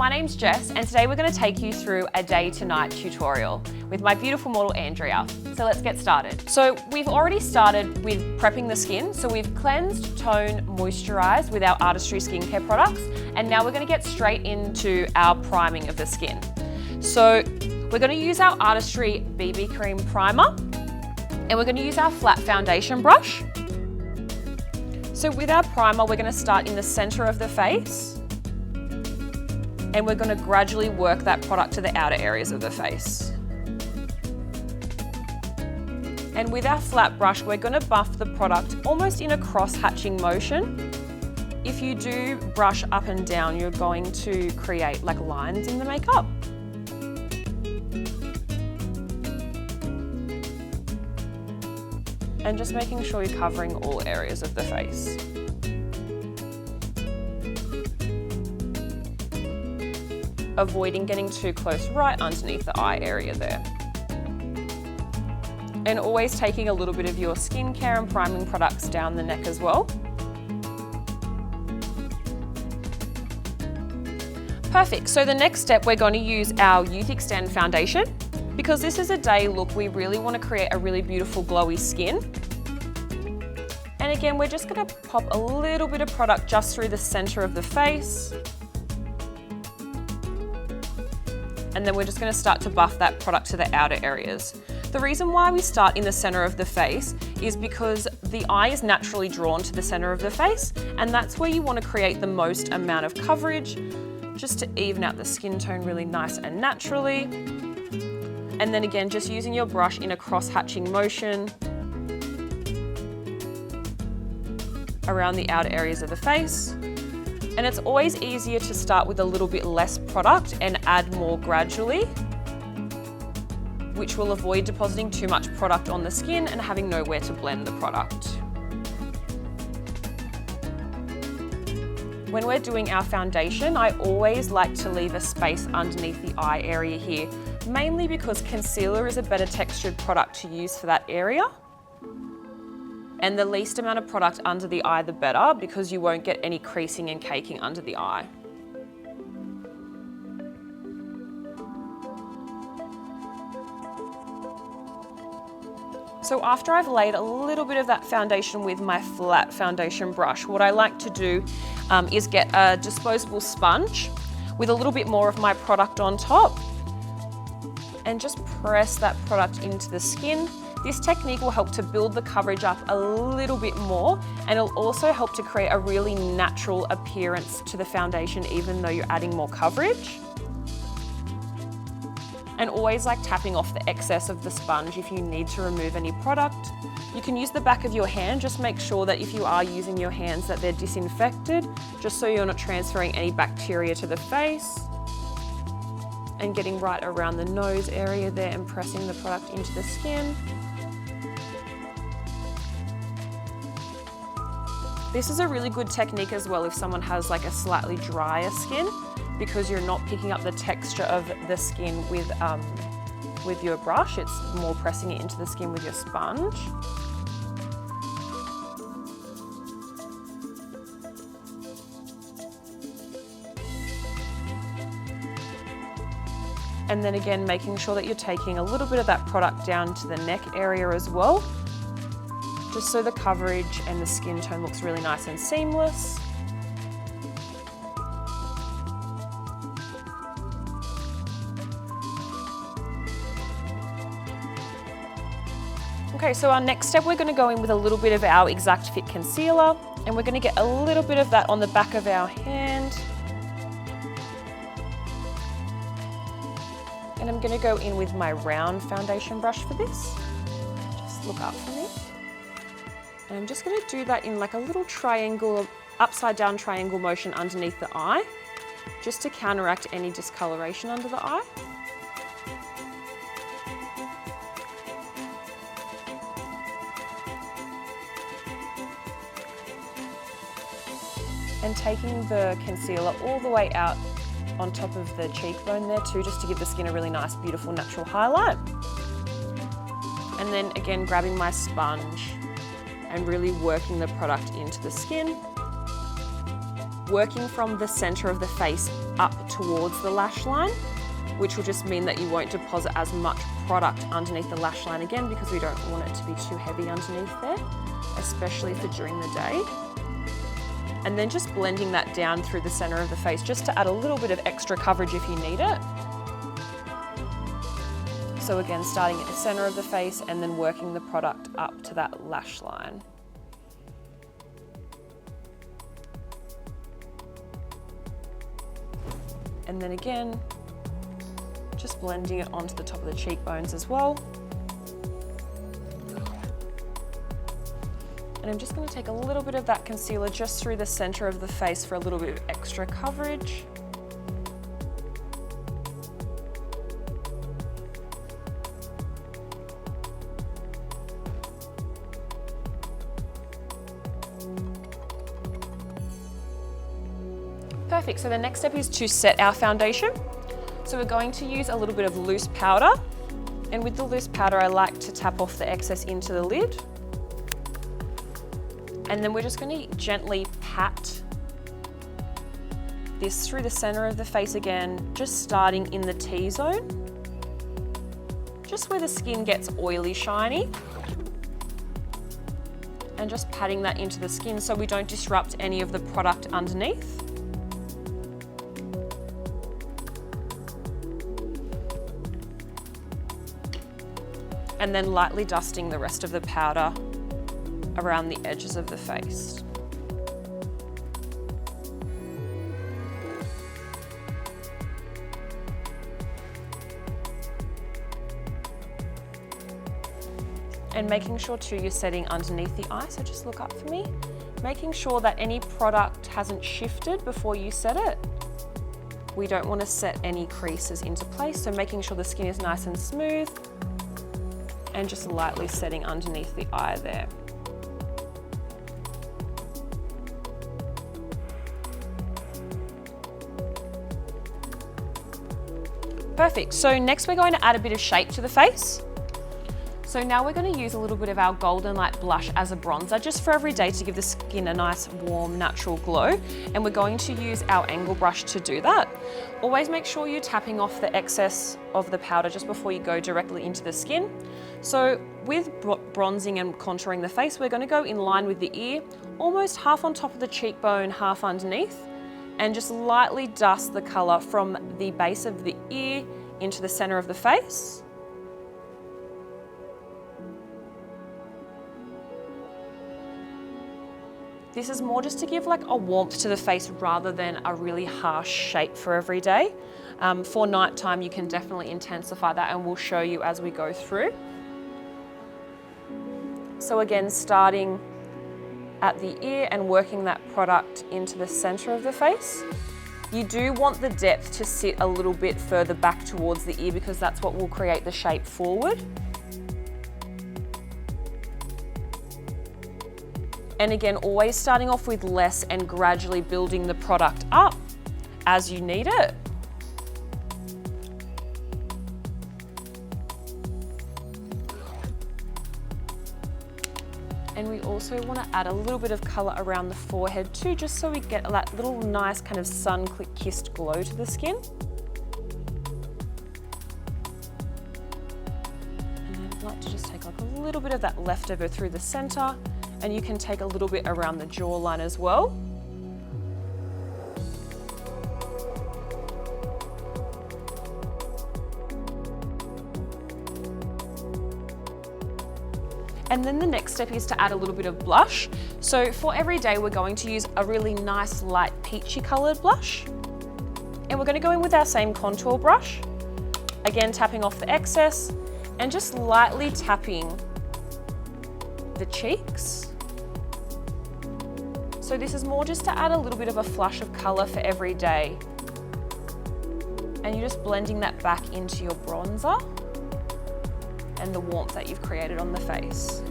my name's Jess and today we're going to take you through a day to night tutorial with my beautiful model Andrea. So let's get started. So we've already started with prepping the skin. So we've cleansed, toned, moisturized with our ARTISTRY skincare products, and now we're going to get straight into our priming of the skin. So we're going to use our ARTISTRY BB Cream Primer and we're going to use our flat foundation brush. So with our primer, we're going to start in the center of the face and we're going to gradually work that product to the outer areas of the face. And with our flat brush, we're going to buff the product almost in a cross-hatching motion. If you do brush up and down, you're going to create like lines in the makeup. And just making sure you're covering all areas of the face. Avoiding getting too close right underneath the eye area there. And always taking a little bit of your skincare and priming products down the neck as well. Perfect, so the next step, we're going to use our Youth Extend foundation. Because this is a day look, we really want to create a really beautiful glowy skin. And again, we're just going to pop a little bit of product just through the center of the face. And then we're just going to start to buff that product to the outer areas. The reason why we start in the center of the face is because the eye is naturally drawn to the center of the face, and that's where you want to create the most amount of coverage, just to even out the skin tone really nice and naturally. And then again, just using your brush in a cross-hatching motion around the outer areas of the face. And it's always easier to start with a little bit less product and add more gradually, which will avoid depositing too much product on the skin and having nowhere to blend the product. When we're doing our foundation, I always like to leave a space underneath the eye area here, mainly because concealer is a better textured product to use for that area. And the least amount of product under the eye, the better, because you won't get any creasing and caking under the eye. So after I've laid a little bit of that foundation with my flat foundation brush, what I like to do is get a disposable sponge with a little bit more of my product on top and just press that product into the skin. This technique will help to build the coverage up a little bit more, and it'll also help to create a really natural appearance to the foundation even though you're adding more coverage. And always like tapping off the excess of the sponge if you need to remove any product. You can use the back of your hand, just make sure that if you are using your hands that they're disinfected, just so you're not transferring any bacteria to the face. And getting right around the nose area there and pressing the product into the skin. This is a really good technique as well if someone has like a slightly drier skin, because you're not picking up the texture of the skin with your brush, it's more pressing it into the skin with your sponge. And then again, making sure that you're taking a little bit of that product down to the neck area as well, just so the coverage and the skin tone looks really nice and seamless. Okay, so our next step, we're going to go in with a little bit of our Exact Fit concealer, and we're going to get a little bit of that on the back of our hand. And I'm going to go in with my round foundation brush for this. Just look up for me. And I'm just going to do that in like a little triangle, upside down triangle motion underneath the eye, just to counteract any discoloration under the eye. And taking the concealer all the way out on top of the cheekbone there too, just to give the skin a really nice, beautiful, natural highlight. And then again, grabbing my sponge and really working the product into the skin working from the center of the face up towards the lash line, which will just mean that you won't deposit as much product underneath the lash line again, because we don't want it to be too heavy underneath there, especially for during the day. And then just blending that down through the center of the face, just to add a little bit of extra coverage if you need it. So again, starting at the center of the face and then working the product up to that lash line. And then again, just blending it onto the top of the cheekbones as well. And I'm just going to take a little bit of that concealer just through the center of the face for a little bit of extra coverage. Perfect, so the next step is to set our foundation. So we're going to use a little bit of loose powder. And with the loose powder, I like to tap off the excess into the lid. And then we're just going to gently pat this through the center of the face again, just starting in the T-zone, just where the skin gets oily, shiny. And just patting that into the skin so we don't disrupt any of the product underneath. And then lightly dusting the rest of the powder around the edges of the face. And making sure too you're setting underneath the eye, so just look up for me. Making sure that any product hasn't shifted before you set it. We don't want to set any creases into place, so making sure the skin is nice and smooth and just lightly setting underneath the eye there. Perfect, so next we're going to add a bit of shape to the face. So now we're going to use a little bit of our Golden Light blush as a bronzer, just for every day to give the skin a nice, warm, natural glow. And we're going to use our angle brush to do that. Always make sure you're tapping off the excess of the powder just before you go directly into the skin. So with bronzing and contouring the face, we're going to go in line with the ear, almost half on top of the cheekbone, half underneath, and just lightly dust the color from the base of the ear into the center of the face. This is more just to give like a warmth to the face rather than a really harsh shape for every day. For nighttime, you can definitely intensify that, and we'll show you as we go through. So again, starting at the ear and working that product into the center of the face. You do want the depth to sit a little bit further back towards the ear, because that's what will create the shape forward. And again, always starting off with less and gradually building the product up as you need it. And we also want to add a little bit of color around the forehead too, just so we get that little nice kind of sun-kissed glow to the skin. And I'd like to just take like a little bit of that leftover through the center, and you can take a little bit around the jawline as well. And then the next step is to add a little bit of blush. So for every day, we're going to use a really nice light peachy colored blush. And we're going to go in with our same contour brush. Again, tapping off the excess and just lightly tapping the cheeks. So this is more just to add a little bit of a flush of color for every day. And you're just blending that back into your bronzer and the warmth that you've created on the face.